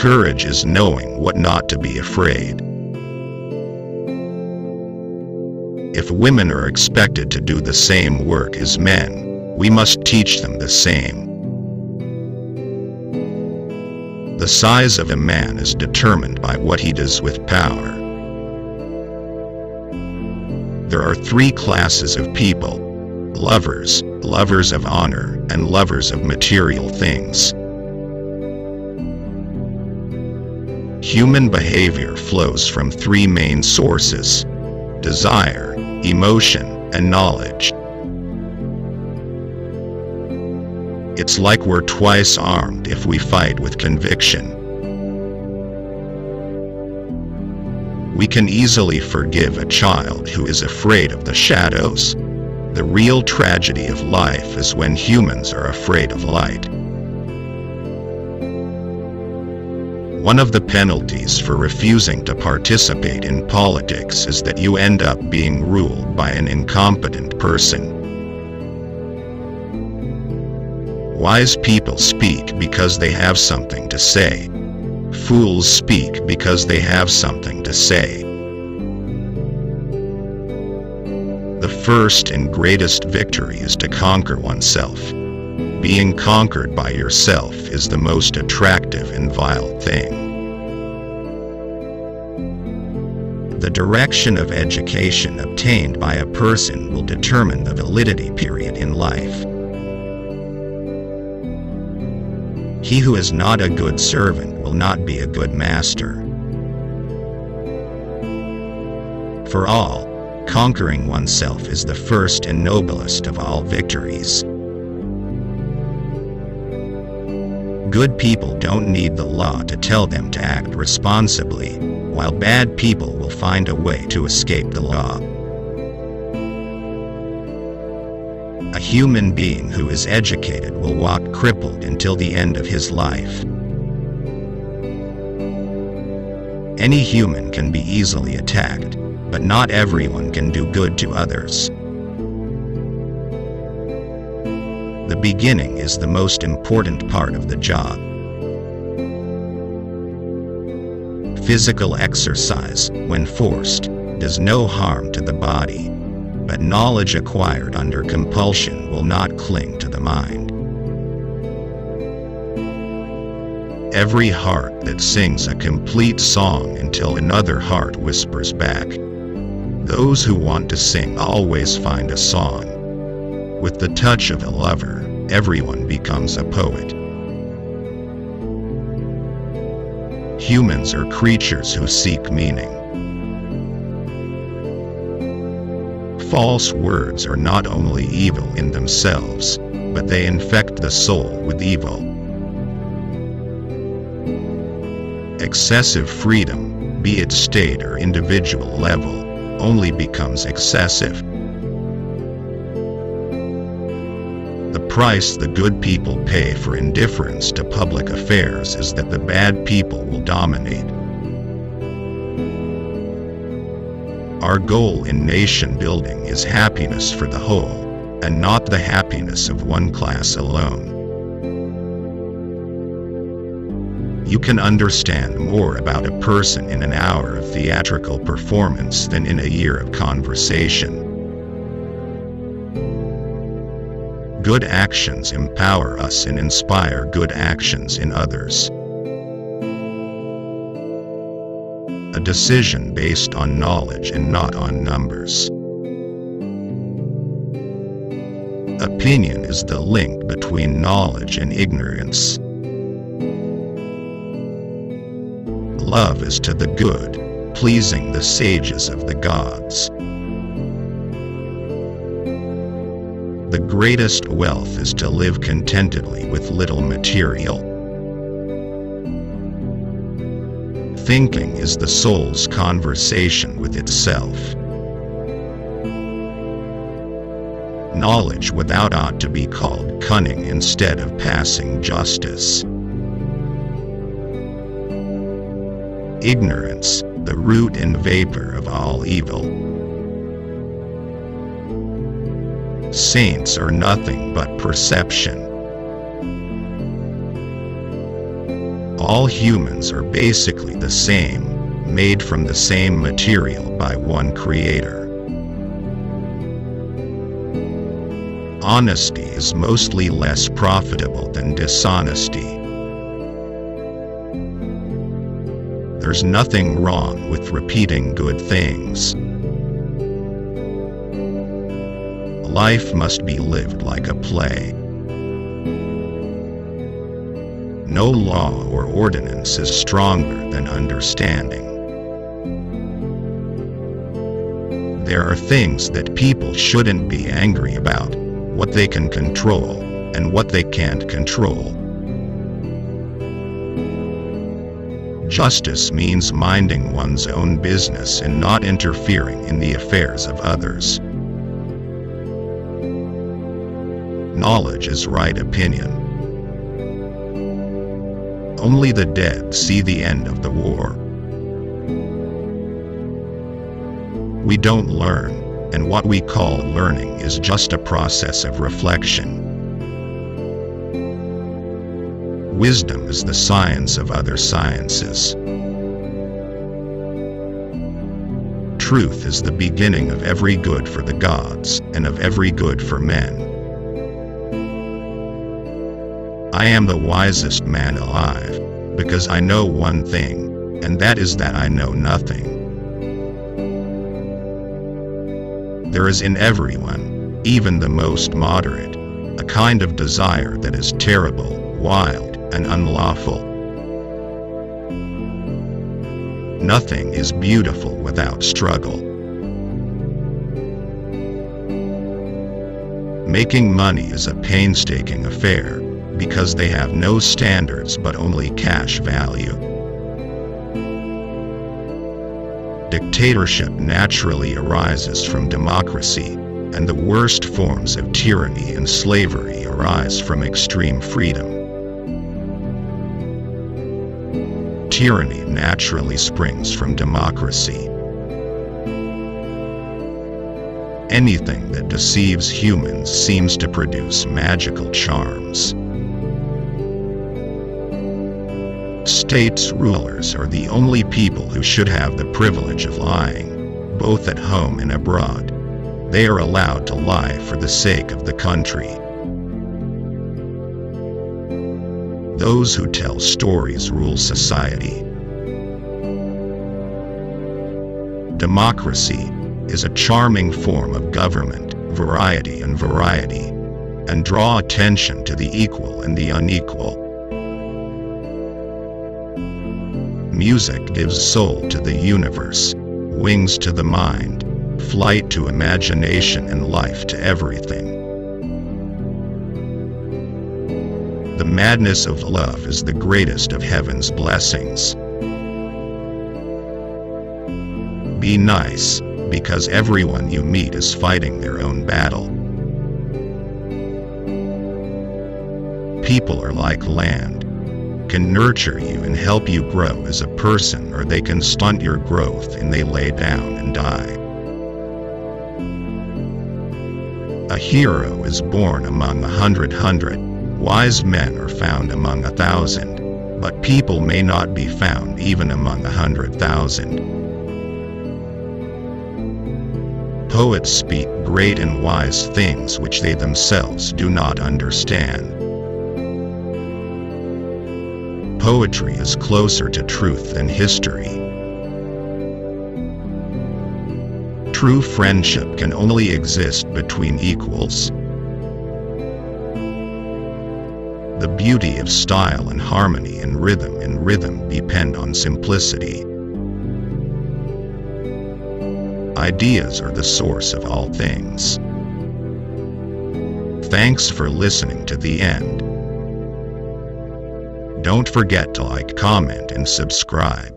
Courage is knowing what not to be afraid. If women are expected to do the same work as men, we must teach them the same. The size of a man is determined by what he does with power. There are three classes of people: lovers, lovers of honor, and lovers of material things. Human behavior flows from three main sources: desire, emotion, and knowledge. It's like we're twice armed if we fight with conviction. We can easily forgive a child who is afraid of the shadows. The real tragedy of life is when humans are afraid of light. One of the penalties for refusing to participate in politics is that you end up being ruled by an incompetent person. Wise people speak because they have something to say. Fools speak because they have something to say. The first and greatest victory is to conquer oneself. Being conquered by yourself is the most attractive and vile thing. The direction of education obtained by a person will determine the validity period in life. He who is not a good servant will not be a good master. For all, conquering oneself is the first and noblest of all victories. Good people don't need the law to tell them to act responsibly, while bad people will find a way to escape the law. A human being who is educated will walk crippled until the end of his life. Any human can be easily attacked, but not everyone can do good to others. The beginning is the most important part of the job. Physical exercise, when forced, does no harm to the body, but knowledge acquired under compulsion will not cling to the mind. Every heart that sings a complete song until another heart whispers back. Those who want to sing always find a song. With the touch of a lover, everyone becomes a poet. Humans are creatures who seek meaning. False words are not only evil in themselves, but they infect the soul with evil. Excessive freedom, be it state or individual level, only becomes excessive. The price the good people pay for indifference to public affairs is that the bad people will dominate. Our goal in nation building is happiness for the whole, and not the happiness of one class alone. You can understand more about a person in an hour of theatrical performance than in a year of conversation. Good actions empower us and inspire good actions in others. A decision based on knowledge and not on numbers. Opinion is the link between knowledge and ignorance. Love is to the good, pleasing the sages of the gods. The greatest wealth is to live contentedly with little material. Thinking is the soul's conversation with itself. Knowledge without ought to be called cunning instead of passing justice. Ignorance, the root and vapor of all evil. Saints are nothing but perception. all humans are basically the same, made from the same material by one creator. Honesty is mostly less profitable than dishonesty. There's nothing wrong with repeating good things. Life must be lived like a play. No law or ordinance is stronger than understanding. There are things that people shouldn't be angry about, what they can control, and what they can't control. Justice means minding one's own business and not interfering in the affairs of others. Knowledge is right opinion. Only the dead see the end of the war. We don't learn, and what we call learning is just a process of reflection. Wisdom is the science of other sciences. Truth is the beginning of every good for the gods, and of every good for men. I am the wisest man alive, because I know one thing, and that is that I know nothing. There is in everyone, even the most moderate, a kind of desire that is terrible, wild, and unlawful. Nothing is beautiful without struggle. Making money is a painstaking affair, because they have no standards but only cash value. Dictatorship naturally arises from democracy, and the worst forms of tyranny and slavery arise from extreme freedom. Tyranny naturally springs from democracy. Anything that deceives humans seems to produce magical charms. States' rulers are the only people who should have the privilege of lying, both at home and abroad. They are allowed to lie for the sake of the country. Those who tell stories rule society. Democracy is a charming form of government, variety, and draw attention to the equal and the unequal. Music gives soul to the universe, wings to the mind, flight to imagination, and life to everything. The madness of love is the greatest of heaven's blessings. Be nice, because everyone you meet is fighting their own battle. People are like land, can nurture you and help you grow as a person, or they can stunt your growth and they lay down and die. A hero is born among 100, wise men are found among 1,000, but people may not be found even among 100,000. Poets speak great and wise things which they themselves do not understand. Poetry is closer to truth than history. True friendship can only exist between equals. The beauty of style and harmony and rhythm depend on simplicity. Ideas are the source of all things. Thanks for listening to the end. Don't forget to like, comment, and subscribe.